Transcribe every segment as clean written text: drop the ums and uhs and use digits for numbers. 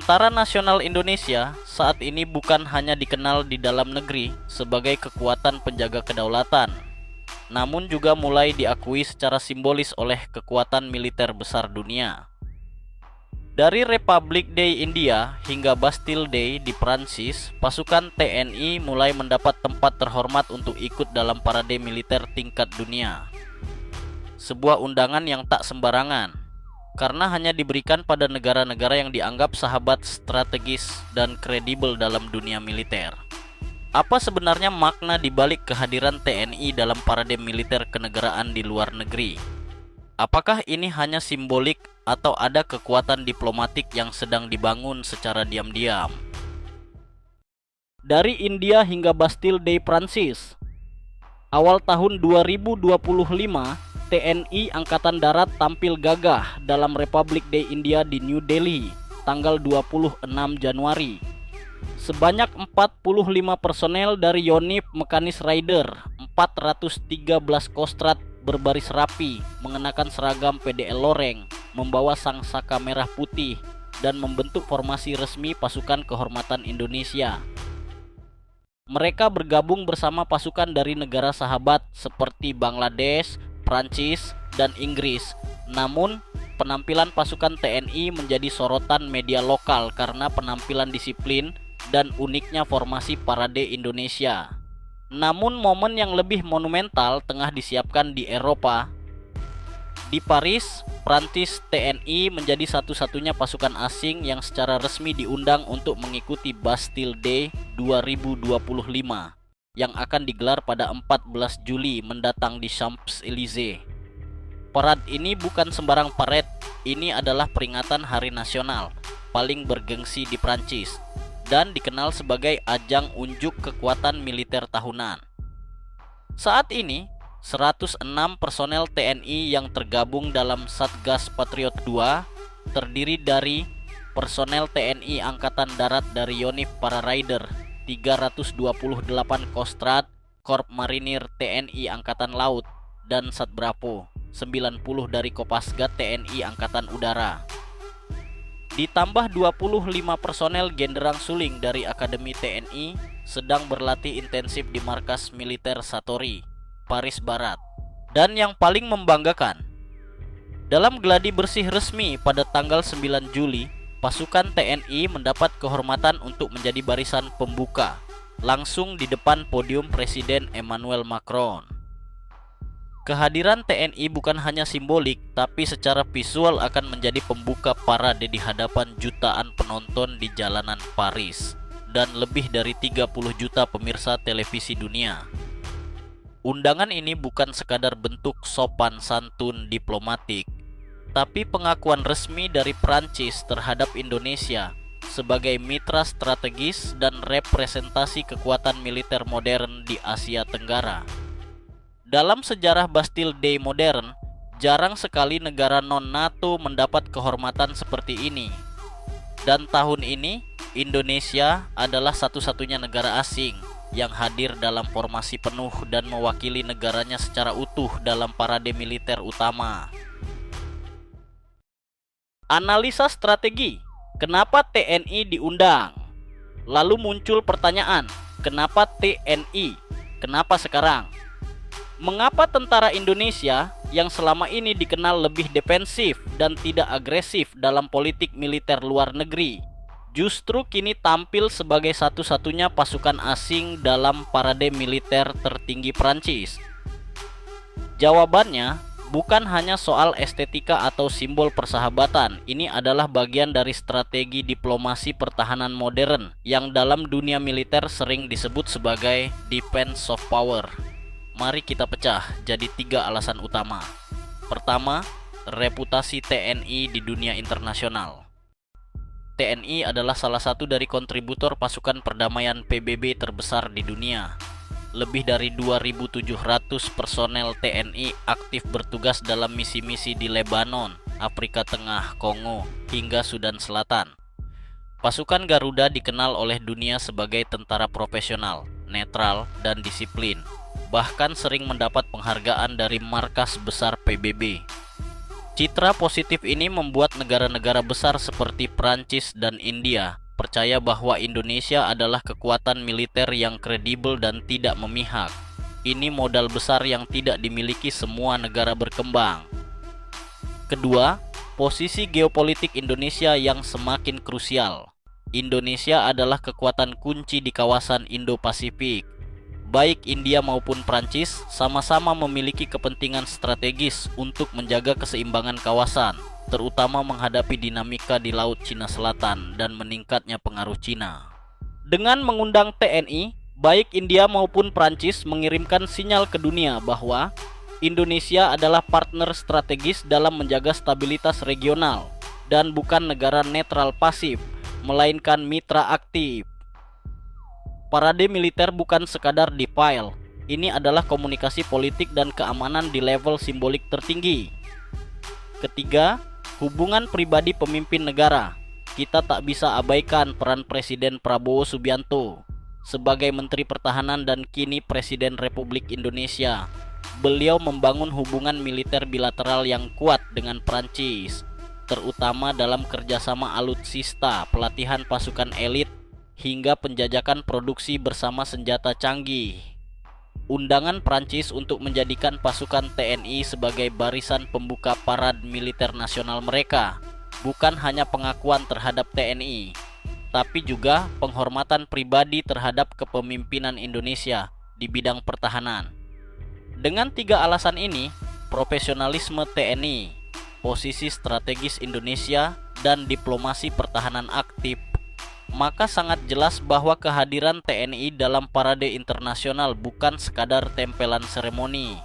Tentara Nasional Indonesia saat ini bukan hanya dikenal di dalam negeri sebagai kekuatan penjaga kedaulatan, namun juga mulai diakui secara simbolis oleh kekuatan militer besar dunia. Dari Republic Day India hingga Bastille Day di Prancis, pasukan TNI mulai mendapat tempat terhormat untuk ikut dalam parade militer tingkat dunia. Sebuah undangan yang tak sembarangan, karena hanya diberikan pada negara-negara yang dianggap sahabat strategis dan kredibel dalam dunia militer. Apa sebenarnya makna dibalik kehadiran TNI dalam parade militer kenegaraan di luar negeri? Apakah ini hanya simbolik atau ada kekuatan diplomatik yang sedang dibangun secara diam-diam? Dari India hingga Bastille Day Prancis, awal tahun 2025, TNI Angkatan Darat tampil gagah dalam Republic Day India di New Delhi, tanggal 26 Januari. Sebanyak 45 personel dari Yonif Mekanis Rider, 413 Kostrad berbaris rapi, mengenakan seragam PDL Loreng, membawa sangsaka merah putih, dan membentuk formasi resmi pasukan kehormatan Indonesia. Mereka bergabung bersama pasukan dari negara sahabat seperti Bangladesh, Prancis, dan Inggris. Namun, penampilan pasukan TNI menjadi sorotan media lokal karena penampilan disiplin dan uniknya formasi parade Indonesia. Namun momen yang lebih monumental tengah disiapkan di Eropa. Di Paris, Prancis, TNI menjadi satu-satunya pasukan asing yang secara resmi diundang untuk mengikuti Bastille Day 2025 yang akan digelar pada 14 Juli mendatang di Champs-Élysées. Parade ini bukan sembarang parade, ini adalah peringatan Hari Nasional paling bergengsi di Prancis dan dikenal sebagai ajang unjuk kekuatan militer tahunan. Saat ini, 106 personel TNI yang tergabung dalam Satgas Patriot II terdiri dari personel TNI Angkatan Darat dari Yonif para Rider, 328 Kostrad, Korps Marinir TNI Angkatan Laut, dan Satbravo, 90 dari Kopasgat TNI Angkatan Udara. Ditambah 25 personel Genderang Suling dari Akademi TNI sedang berlatih intensif di markas militer Satori, Paris Barat. Dan yang paling membanggakan, dalam gladi bersih resmi pada tanggal 9 Juli, pasukan TNI mendapat kehormatan untuk menjadi barisan pembuka, langsung di depan podium Presiden Emmanuel Macron. Kehadiran TNI bukan hanya simbolik, tapi secara visual akan menjadi pembuka parade di hadapan jutaan penonton di jalanan Paris dan lebih dari 30 juta pemirsa televisi dunia. Undangan ini bukan sekadar bentuk sopan santun diplomatik, tapi pengakuan resmi dari Prancis terhadap Indonesia sebagai mitra strategis dan representasi kekuatan militer modern di Asia Tenggara. Dalam sejarah Bastille Day modern, jarang sekali negara non-NATO mendapat kehormatan seperti ini. Dan tahun ini, Indonesia adalah satu-satunya negara asing yang hadir dalam formasi penuh dan mewakili negaranya secara utuh dalam parade militer utama. Analisa strategi, kenapa TNI diundang? Lalu muncul pertanyaan, kenapa TNI? Kenapa sekarang? Mengapa tentara Indonesia yang selama ini dikenal lebih defensif dan tidak agresif dalam politik militer luar negeri, justru kini tampil sebagai satu-satunya pasukan asing dalam parade militer tertinggi Prancis? Jawabannya bukan hanya soal estetika atau simbol persahabatan. Ini adalah bagian dari strategi diplomasi pertahanan modern yang dalam dunia militer sering disebut sebagai defense soft power. Mari kita pecah jadi 3 alasan utama. Pertama, reputasi TNI di dunia internasional. TNI adalah salah satu dari kontributor pasukan perdamaian PBB terbesar di dunia. Lebih dari 2.700 personel TNI aktif bertugas dalam misi-misi di Lebanon, Afrika Tengah, Kongo, hingga Sudan Selatan. Pasukan Garuda dikenal oleh dunia sebagai tentara profesional, netral, dan disiplin. Bahkan sering mendapat penghargaan dari markas besar PBB. Citra positif ini membuat negara-negara besar seperti Prancis dan India percaya bahwa Indonesia adalah kekuatan militer yang kredibel dan tidak memihak. Ini modal besar yang tidak dimiliki semua negara berkembang. Kedua, posisi geopolitik Indonesia yang semakin krusial. Indonesia adalah kekuatan kunci di kawasan Indo-Pasifik. Baik India maupun Prancis sama-sama memiliki kepentingan strategis untuk menjaga keseimbangan kawasan, terutama menghadapi dinamika di Laut Cina Selatan dan meningkatnya pengaruh Cina. Dengan mengundang TNI, baik India maupun Prancis mengirimkan sinyal ke dunia bahwa Indonesia adalah partner strategis dalam menjaga stabilitas regional dan bukan negara netral pasif, melainkan mitra aktif. Parade militer bukan sekadar detail, ini adalah komunikasi politik dan keamanan di level simbolik tertinggi. Ketiga, hubungan pribadi pemimpin negara. Kita tak bisa abaikan peran Presiden Prabowo Subianto sebagai Menteri Pertahanan dan kini Presiden Republik Indonesia. Beliau membangun hubungan militer bilateral yang kuat dengan Prancis, terutama dalam kerjasama alutsista, pelatihan pasukan elit, hingga penjajakan produksi bersama senjata canggih. Undangan Prancis untuk menjadikan pasukan TNI sebagai barisan pembuka parad militer nasional mereka bukan hanya pengakuan terhadap TNI, tapi juga penghormatan pribadi terhadap kepemimpinan Indonesia di bidang pertahanan. Dengan tiga alasan ini, profesionalisme TNI, posisi strategis Indonesia, dan diplomasi pertahanan aktif, maka sangat jelas bahwa kehadiran TNI dalam parade internasional bukan sekadar tempelan seremoni.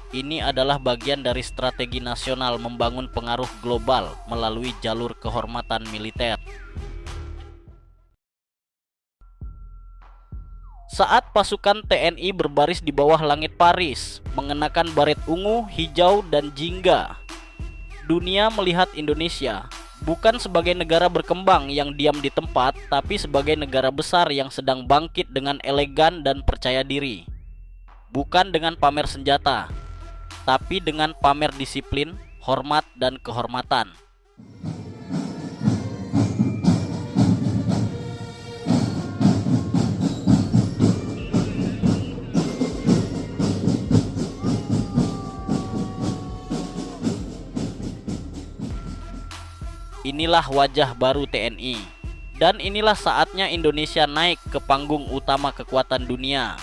Ini adalah bagian dari strategi nasional membangun pengaruh global melalui jalur kehormatan militer. Saat pasukan TNI berbaris di bawah langit Paris, mengenakan baret ungu, hijau, dan jingga, dunia melihat Indonesia bukan sebagai negara berkembang yang diam di tempat, tapi sebagai negara besar yang sedang bangkit dengan elegan dan percaya diri. Bukan dengan pamer senjata, tapi dengan pamer disiplin, hormat, dan kehormatan. Inilah wajah baru TNI, dan inilah saatnya Indonesia naik ke panggung utama kekuatan dunia.